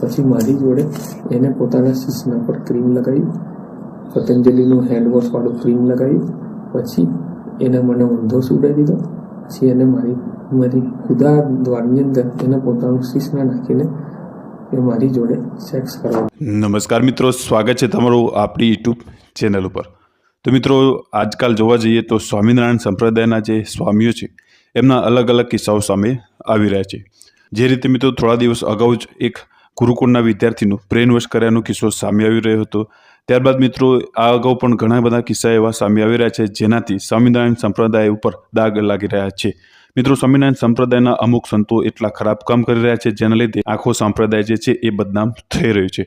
પછી મારી જોડે એને પોતાના શીશના પર ક્રીમ લગાવી, પતંજલિનું હેન્ડવોશવાળું ક્રીમ લગાવ્યું. પછી એને મને ઊંધો સુડાવી દીધો. પછી એને મારી ખુદા દ્વારની અંદર એને પોતાનું શીશને નાખીને એ મારી જોડે સેક્સ કરવા. નમસ્કાર મિત્રો, સ્વાગત છે તમારું આપણી યુટ્યુબ ચેનલ ઉપર. તો મિત્રો, આજકાલ જોવા જઈએ તો સ્વામિનારાયણ સંપ્રદાયના જે સ્વામીઓ છે એમના અલગ અલગ કિસ્સાઓ સામે આવી રહ્યા છે. જે રીતે મિત્રો થોડા દિવસ અગાઉ જ એક ગુરુકુળના વિદ્યાર્થીનું બ્રેન વોશ કર્યાનો કિસ્સો સામે આવી રહ્યો હતો. ત્યારબાદ મિત્રો આ અગાઉ પણ ઘણા બધા કિસ્સા એવા સામે આવી રહ્યા છે જેનાથી સ્વામિનારાયણ સંપ્રદાય ઉપર દાગ લાગી રહ્યા છે. મિત્રો, સ્વામિનારાયણ સંપ્રદાયના અમુક સંતો એટલા ખરાબ કામ કરી રહ્યા છે જેના લીધે આખો સંપ્રદાય જે છે એ બદનામ થઈ રહ્યો છે.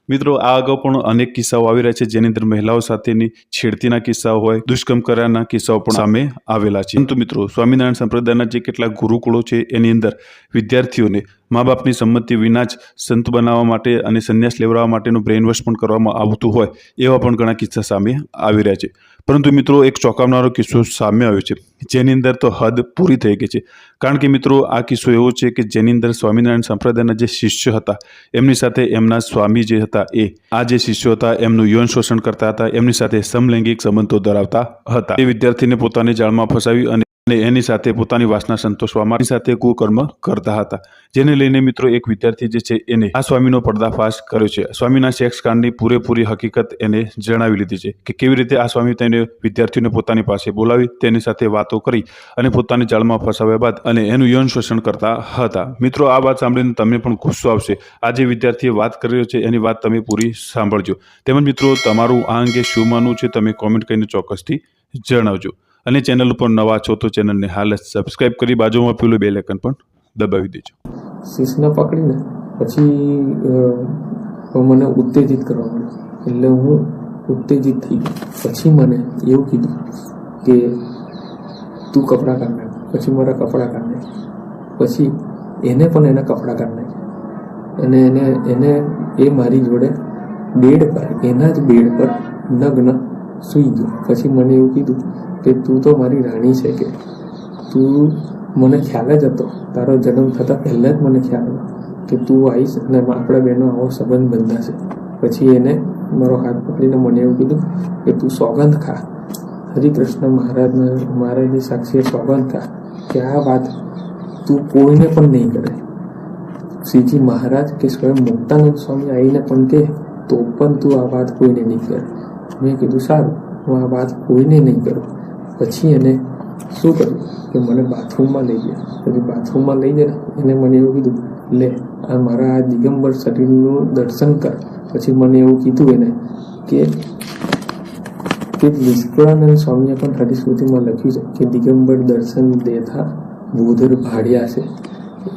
મિત્રો, આ અગાઉ પણ અનેક કિસ્સાઓ આવી રહ્યા છે જેની અંદર મહિલાઓ સાથેની છેડતીના કિસ્સાઓ હોય, દુષ્કર્મ કર્યાના કિસ્સાઓ પણ સામે આવેલા છે. પરંતુ મિત્રો, સ્વામિનારાયણ સંપ્રદાયના જે કેટલાક ગુરુકુળો છે એની અંદર વિદ્યાર્થીઓને મા બાપની સંમતિ વિના જ સંત બનાવવા માટે અને સંન્યાસ લેવડાવવા માટેનું બ્રેન વોશ પણ કરવામાં આવતું હોય એવા પણ ઘણા કિસ્સા સામે આવી રહ્યા છે. પરંતુ મિત્રો, એક ચોંકાવનારો કિસ્સો સામે આવ્યો છે જેની અંદર તો હદ પૂરી થઈ ગઈ છે. કારણ કે મિત્રો, આ કિસ્સો એવો છે કે જેની અંદર સ્વામિનારાયણ સંપ્રદાયના જે શિષ્ય હતા એમની સાથે એમના સ્વામી જે હતા આ જે શિષ્યો હતા એમનું યૌન શોષણ કરતા હતા, એમની સાથે સમલૈંગિક સંબંધો ધરાવતા હતા. એ વિદ્યાર્થીને પોતાની જાળમાં ફસાવી અને એની સાથે પોતાની વાસના સંતોષવા માટે સાથે કુકર્મ કરતા હતા. જેને લઈને મિત્રો એક વિદ્યાર્થી જે છે એને આ સ્વામીનો પર્દાફાશ કર્યો છે. સ્વામીના સેક્સ કાંડની પૂરેપૂરી હકીકત એને જણાવી લીધી છે કે કેવી રીતે આ સ્વામી તેને વિદ્યાર્થીને પોતાની પાસે બોલાવી તેની સાથે વાતો કરી અને પોતાની જાળમાં ફસાવ્યા બાદ અને એનું યૌન શોષણ કરતા હતા. મિત્રો, આ વાત સાંભળીને તમને પણ ગુસ્સો આવશે. આ જે વિદ્યાર્થીએ વાત કરી રહ્યો છે એની વાત તમે પૂરી સાંભળજો. તેમજ મિત્રો, તમારું આ અંગે શું માનવું છે તમે કોમેન્ટ કરીને ચોક્કસથી જણાવજો. અને ચેનલ ઉપર નવા છો તો ચેનલને હાલ જ સબસ્ક્રાઇબ કરી બાજુમાં પેલું બેલ આઇકન પણ દબાવી દેજો. શીશને પકડીને પછી મને ઉત્તેજિત કરવા માંડ્યો. એટલે હું ઉત્તેજિત થઈ ગયો. પછી મને એવું કીધું કે તું કપડાં કાઢ નાખ. પછી મારા કપડાં કાઢ નાખ. પછી એને પણ એના કપડાં કાઢ નાખ્યા અને એને એ મારી જોડે બેડ પર એના જ બેડ પર નગ્ન સૂઈ ગયો. પછી મને એવું કીધું કે તું તો મારી રાણી છે, કે તું મને ખ્યાલ જ હતો, તારો જન્મ થતાં પહેલાં જ મને ખ્યાલ હતો કે તું આવીશ અને આપણા બેનો આવો સંબંધ બંધાશે. પછી એને મારો હાથ પકડીને મને એવું કીધું કે તું સોગંદ ખા, હરિકૃષ્ણ મહારાજની સાક્ષીએ સોગંદ ખા કે આ વાત તું કોઈને પણ નહીં કરે. શ્રીજી મહારાજ કે સ્વયં મુક્તાનંદ સ્વામી આવીને પણ કહે તો પણ તું આ વાત કોઈને નહીં કરે. મેં કીધું સારું, હું આ વાત કોઈને નહીં કરું. પછી એને શું કર્યું કે મને બાથરૂમમાં લઈ ગયા. પછી બાથરૂમમાં લઈ જઈને એને મને એવું કીધું, લે આ મારા આ દિગંબર શરીરનું દર્શન કર. પછી મને એવું કીધું એને કે નિષ્કળાનંદ સ્વામીએ પણ હરિસ્મૃતિમાં લખ્યું છે કે દિગંબર દર્શન દેતા ભૂધર ભાડ્યા છે.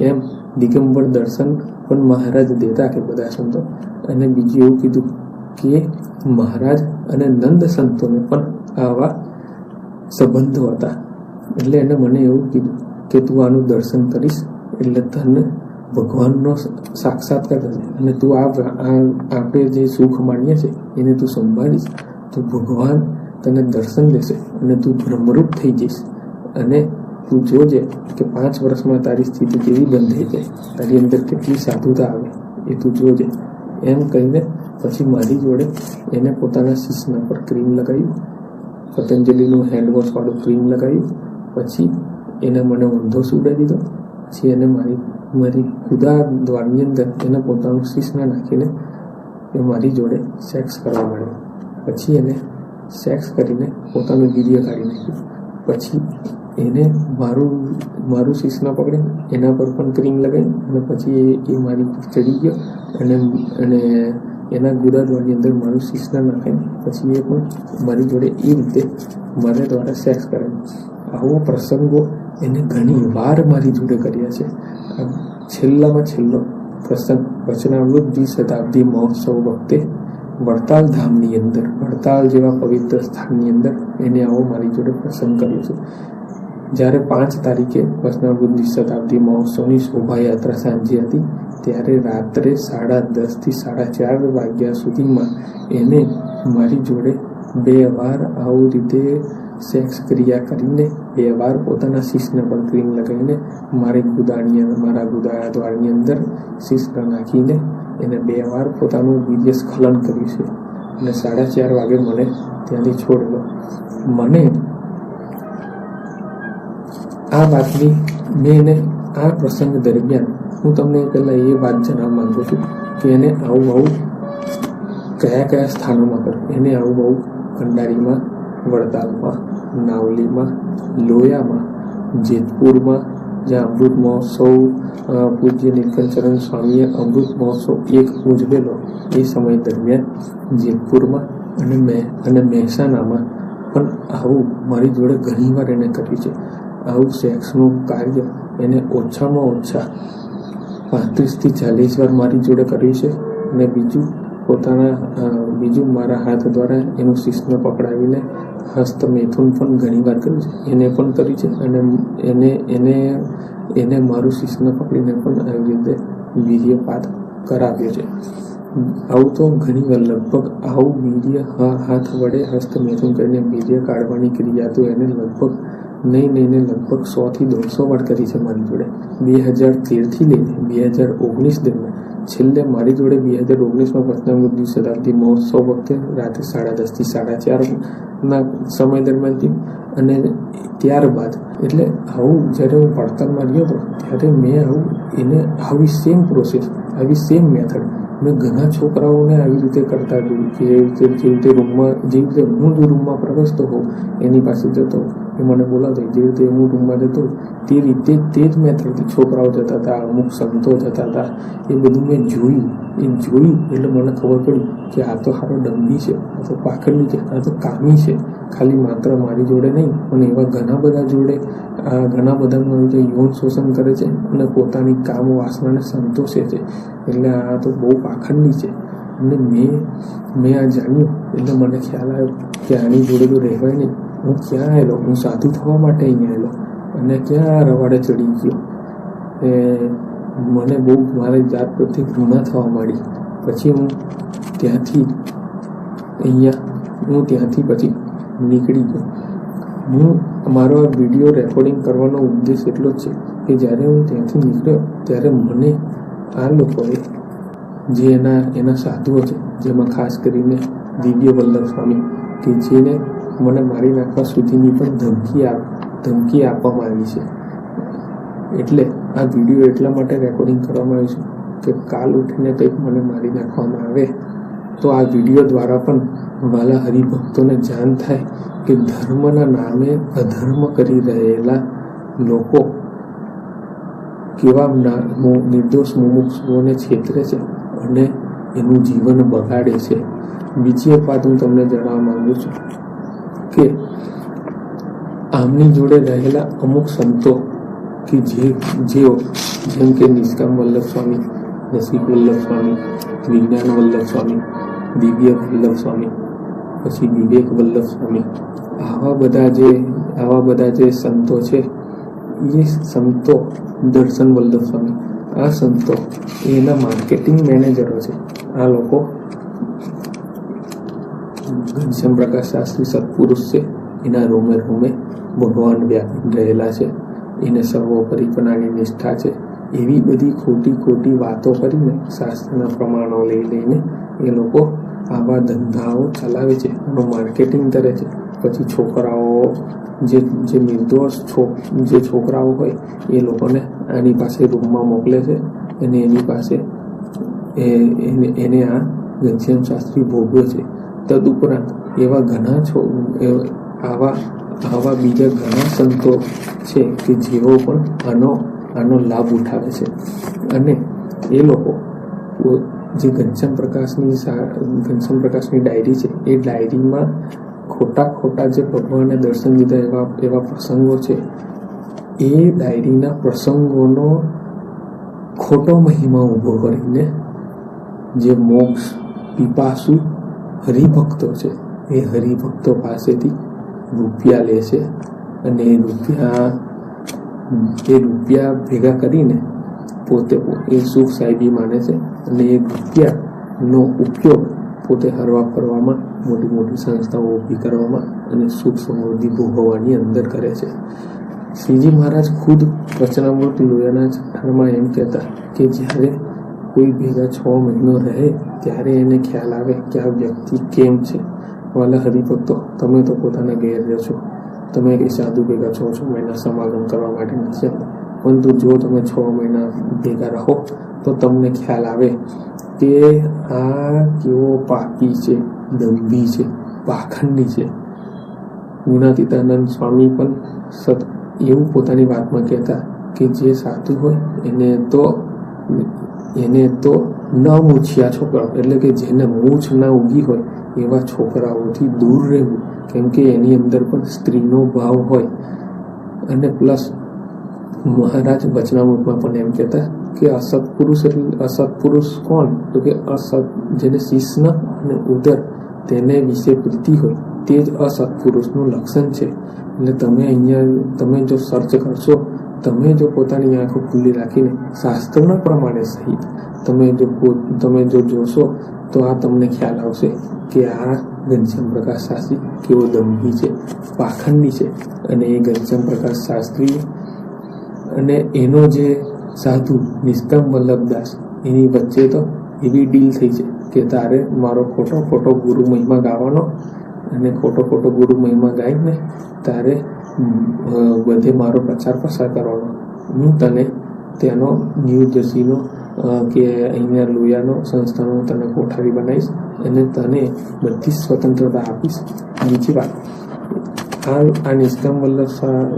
એમ દિગંબર દર્શન પણ મહારાજ દેતા કે બધા સંતો. અને બીજું એવું કીધું કે મહારાજ અને નંદ સંતોને પણ આવા સંબંધો હતા. એટલે એને મને એવું કીધું કે તું આનું દર્શન કરીશ એટલે તને ભગવાનનો સાક્ષાત્કાર થશે અને તું આપણે જે સુખ માણીએ છીએ એને તું સંભાળીશ તો ભગવાન તને દર્શન દેશે અને તું બ્રહ્મરૂપ થઈ જઈશ. અને તું જોજે કે 5 વર્ષમાં તારી સ્થિતિ કેવી બંધ થઈ જાય, તારી અંદર કેટલી સાધુતા આવે એ તું જોજે. એમ કહીને પછી મારી જોડે એને પોતાના શીશના પર ક્રીમ લગાવ્યું, પતંજલિનું હેન્ડવોશવાળું ક્રીમ લગાવ્યું. પછી એને મને ઊંધો સુડાવી દીધો. પછી એને મારી ખુદા દ્વારની અંદર એને પોતાનું શીશને નાખીને એ મારી જોડે સેક્સ કરવા માંડ્યો. પછી એને સેક્સ કરીને પોતાનું વીર્ય કાઢી નાખ્યું. પછી એને મારું શીશને પકડીને એના પર પણ ક્રીમ લગાવી અને પછી એ મારી ચડી ગયો અને એના ગુદાદ્વારની અંદર મારું શીશને નાખાય. પછી એ પણ મારી જોડે એ રીતે મારા દ્વારા સેક્સ કરે. આવો પ્રસંગો એને ઘણી વાર મારી જોડે કર્યા છે. છેલ્લામાં છેલ્લો પ્રસંગ વચનામૃત શતાબ્દી મહોત્સવ વખતે વડતાલ ધામની અંદર, વડતાલ જેવા પવિત્ર સ્થાનની અંદર એને આવો મારી જોડે પ્રસંગ કર્યો છે. જ્યારે 5 તારીખે વચનામૃત શતાબ્દી મહોત્સવની શોભાયાત્રા સાંજે હતી ત્યારે રાત્રે 10:30 થી 4:30 વાગ્યા સુધીમાં એને મારી જોડે 2 વાર આવું રીતે સેક્સ ક્રિયા કરીને 2 વાર પોતાના શીશને પર ક્રીમ લગાવીને મારા ગુદા દ્વારની અંદર શીશ નાખીને એને 2 વાર પોતાનું વીર્ય સ્ખલન કર્યું છે અને 4:30 વાગે મને ત્યાંથી છોડેલો. મને આ વાતની મેં એને આ પ્રસંગ દરમિયાન હું તમને પહેલાં એ વાત જણાવવા માંગુ છું કે એને આવું કયા સ્થાનોમાં કર્યું. એને આવું કંડારીમાં, વડતાલમાં, નાવલીમાં, લોયામાં, જેતપુરમાં, જ્યાં અમૃત મહોત્સવ પૂજ્ય નીલકંઠચરણ સ્વામીએ અમૃત મહોત્સવ 1 ઉજવેલો એ સમય દરમિયાન જેતપુરમાં અને મહેસાણામાં પણ આવું મારી જોડે ઘણીવાર એને કર્યું છે. આવું સેક્સનું કાર્ય એને ઓછામાં ઓછા 35 થી 40 વાર મારી જોડે કર્યું છે. અને બીજું મારા હાથ દ્વારા એનું શિશ્ન પકડાવીને હસ્તમૈથુન પણ ઘણીવાર કર્યું છે. એને પણ કર્યું છે અને એને મારું શિશ્ન પકડીને પણ આવી રીતે વીર્યપાત કરાવ્યો છે. આવું તો ઘણીવાર લગભગ આવું વીર્ય હાથ વડે હસ્તમૈથુન કરીને વીર્ય કાઢવાની ક્રિયા તો એને લગભગ નહીં લગભગ 100 થી 150 વાર કરી છે મારી જોડે. 2013 થી લઈને 2019 દરમિયાન છેલ્લે મારી જોડે 2019માં પંચામૃત શતાબ્દી મહોત્સવ વખતે રાતે 10:30 થી 4:30 સમય દરમિયાન અને ત્યારબાદ એટલે આવું જ્યારે હું વડતાલમાં રહ્યો હતો ત્યારે મેં એને આવી સેમ પ્રોસેસ, આવી સેમ મેથડ મેં ઘણા છોકરાઓને આવી રીતે કરતા જોયું કે જે રીતે હું જો રૂમમાં પ્રવેશતો હોઉં એની પાસે જતો, એ મને બોલાવતો, જે રીતે હું રૂમમાં જતો તે રીતે તે જ મેથડથી છોકરાઓ જતા હતા, અમુક સંતો જતા હતા. એ બધું મેં જોયું એટલે મને ખબર પડી કે આ તો સારો ડંબી છે, આ તો પાખંડી છે, આ તો કામી છે. ખાલી માત્ર મારી જોડે નહીં પણ એવા ઘણા બધા જોડે ઘણા બધા યૌન શોષણ કરે છે અને પોતાની કામ વાસનાને સંતોષે છે. એટલે આ તો બહુ પાખંડી છે. અને મેં આ જાણ્યું એટલે મને ખ્યાલ આવ્યો કે આની જોડે તો રહેવાય નહીં. હું ક્યાં આવેલો, હું સાધુ થવા માટે અહીંયા આવેલો અને ક્યાં રવાડે ચડી ગયો. મને બહુ મારી જાત પ્રત્યે ઘૃણા થવા માંડી. પછી હું ત્યાંથી પછી નીકળી ગયો. મારો આ વિડીયો રેકોર્ડિંગ કરવાનો ઉદ્દેશ એટલો જ છે કે જ્યારે હું ત્યાંથી નીકળ્યો ત્યારે મને આ લોકોએ જે એના સાધુઓ છે, જેમાં ખાસ કરીને દિવ્ય વલ્લભ સ્વામી કે જેને મને મારી નાખવા સુધીની પણ ધમકી આપવામાં આવી છે. એટલે આ વિડીયો એટલા માટે રેકોર્ડિંગ કરવામાં આવ્યું છે કે કાલ ઉઠીને કંઈક મને મારી નાખવામાં આવે તો આ વિડીયો દ્વારા પણ વાલા હરિભક્તોને જાણ થાય કે ધર્મના નામે અધર્મ કરી રહેલા લોકો કેવા નિર્દોષ મુમુક્ષુઓને છેતરે છે અને એનું જીવન બગાડે છે. બીજી એક વાત હું તમને જણાવવા માંગુ છું કે આમની જોડે રહેલા અમુક સંતો કે જેઓ જેમ કે નિષ્કામ વલ્લભ સ્વામી, રસિક વલ્લભ સ્વામી, વિજ્ઞાન વલ્લભ સ્વામી, દિવ્ય વલ્લભ સ્વામી, પછી વિવેક વલ્લભ સ્વામી, આવા બધા જે સંતો છે એ સંતો, દર્શન વલ્લભ સ્વામી, આ સંતો એના માર્કેટિંગ મેનેજરો છે. આ લોકો ઘનશ્યામ પ્રકાશ શાસ્ત્રી સત્પુરુષ છે, એના રોમે ભગવાન વ્યાપી રહેલા છે, એને સર્વોપરીપણાની નિષ્ઠા છે. એવી બધી ખોટી વાતો કરીને શાસ્ત્રના પ્રમાણો લઈને એ લોકો આવા ધંધાઓ ચલાવે છે, એનું માર્કેટિંગ કરે છે. પછી છોકરાઓ જે નિર્દોષ જે છોકરાઓ હોય એ લોકોને આની પાસે રૂમમાં મોકલે છે અને એની પાસે એને આ ઘનશ્યામ શાસ્ત્રી ભોગવે છે. તદુપરાંત એવા ઘણા આવા બીજા ઘણા સંતો છે કે જેઓ પણ આનો લાભ ઉઠાવે છે. અને એ લોકો જે ઘનશ્યામ પ્રકાશની ડાયરી છે એ ડાયરીમાં ખોટા જે ભગવાનને દર્શન દીધા એવા પ્રસંગો છે એ ડાયરીના પ્રસંગોનો ખોટો મહિમા ઊભો કરીને જે મોક્ષ પીપાસુ હરિભક્તો છે એ હરિભક્તો પાસેથી રૂપિયા લે છે અને એ રૂપિયા ભેગા કરીને પોતે એ સુખ સાહેબી માને છે અને એ રૂપિયાનો ઉપયોગ પોતે હરવા ફરવામાં, મોટી સંસ્થાઓ ઊભી કરવામાં અને સુખ સમૃદ્ધિ ભોગવવાની અંદર કરે છે. શ્રીજી મહારાજ ખુદ વચનામૃત લોયાના 56માં એમ કહેતા કે જ્યારે કોઈ ભેગા 6 મહિનો રહે ત્યારે એને ખ્યાલ આવે કે આ વ્યક્તિ કેમ છે. વાલા હરિભક્તો, તમે તો પોતાના ઘેર રહ્યો છો, તમે એ સાધુ ભેગા 6 મહિના સમાગમ કરવા માટે નથી આવતા, પરંતુ જો તમે 6 મહિના ભેગા રહો તો તમને ખ્યાલ આવે કે આ કેવો પાપી છે, દંભી છે, પાખંડી છે. ગુણાતીતાનંદ સ્વામી પણ એવું પોતાની વાતમાં કહેતા કે જે સાધુ હોય એને તો ન મૂછિયા છોકરાઓ, એટલે કે જેને મૂછ ના ઉગી હોય એવા છોકરાઓથી દૂર રહેવું, કેમ કે એની અંદર પણ સ્ત્રીનો ભાવ હોય. અને પ્લસ મહારાજ વચનામૃતમાં પણ એમ કહેતા કે અસત્પુરુષ કોણ? તો કે જેને શિશ્ન અને ઉદર તેને વિશે પ્રીતિ હોય તે જ અસત્પુરુષનું લક્ષણ છે. એટલે તમે જો સર્ચ કરશો, તમે જો પોતાની આંખો ખુલ્લી રાખીને શાસ્ત્રના પ્રમાણે સહિત તમે જો જોશો તો આ તમને ખ્યાલ આવશે કે આ ઘનશ્યામ પ્રકાશ શાસ્ત્રી કેવો દંભી છે, પાખંડી છે. અને એ ઘનશ્યામ પ્રકાશ શાસ્ત્રી અને એનો જે સાધુ નિષ્કામ વલ્લભદાસ, એની વચ્ચે તો એવી ડીલ થઈ છે કે તારે મારો ખોટો ગુરુ મહિમા ગાવાનો, અને ખોટો ગુરુ મહિમા ગાઈને તારે બધે મારો પ્રચાર પ્રસાર કરવાનો. હું તને ત્યાંનો ન્યૂ જર્સીનો કે અહીંયા લોયાનો સંસ્થાનો તને કોઠારી બનાવીશ અને તને બધી સ્વતંત્રતા આપીશ. બીજી વાત, આ નિષ્કામ વલ્લભ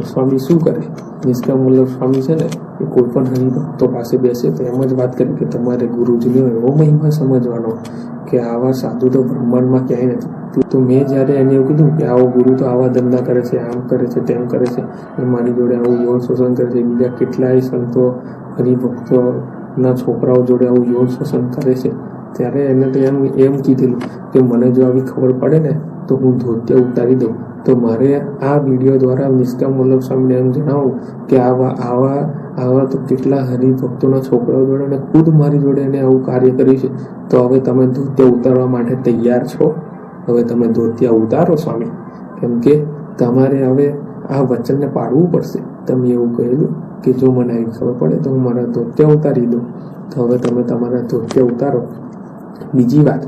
સ્વામી શું કરે? નિષ્કામ વલ્લભ સ્વામી છે ને એ કોઈ પણ હરિભક્તો પાસે બેસે તો એમ જ વાત કરી કે તમારે ગુરુજીનો એવો મહિમા સમજવાનો કે આવા સાધુ તો બ્રહ્માંડમાં ક્યાંય નથી. તો મેં જ્યારે એને એવું કીધું કે આવો ગુરુ તો આવા ધંધા કરે છે, આમ કરે છે, તેમ કરે છે, એ મારી જોડે આવું યૌન શોષણ કરે છે, બીજા કેટલાય સંતો હરિભક્તોના છોકરાઓ જોડે આવું યૌન શોષણ કરે છે, ત્યારે એને તો એમ કીધેલું કે મને જો આવી ખબર પડે ને તો હું ધોત્ય ઉતારી દઉં. તો મારે આ વિડીયો દ્વારા નિષ્કામ વલ્લભ સ્વામીને એમ જણાવું કે આવા તો કેટલા હરિભક્તોના છોકરાઓ જોડે અને ખુદ મારી જોડે એને આવું કાર્ય કર્યું છે. તો હવે તમે ધોત્ય ઉતારવા માટે તૈયાર છો? હવે તમે ધોત્યા ઉતારો સ્વામી, કેમ કે તમારે હવે આ વચનને પાળવું પડશે. તમે એવું કહેલું કે જો મને આવી ખબર પડે તો હું મારા ધોત્યા ઉતારી દઉં. તો હવે તમે તમારા ધોત્યા ઉતારો. બીજી વાત,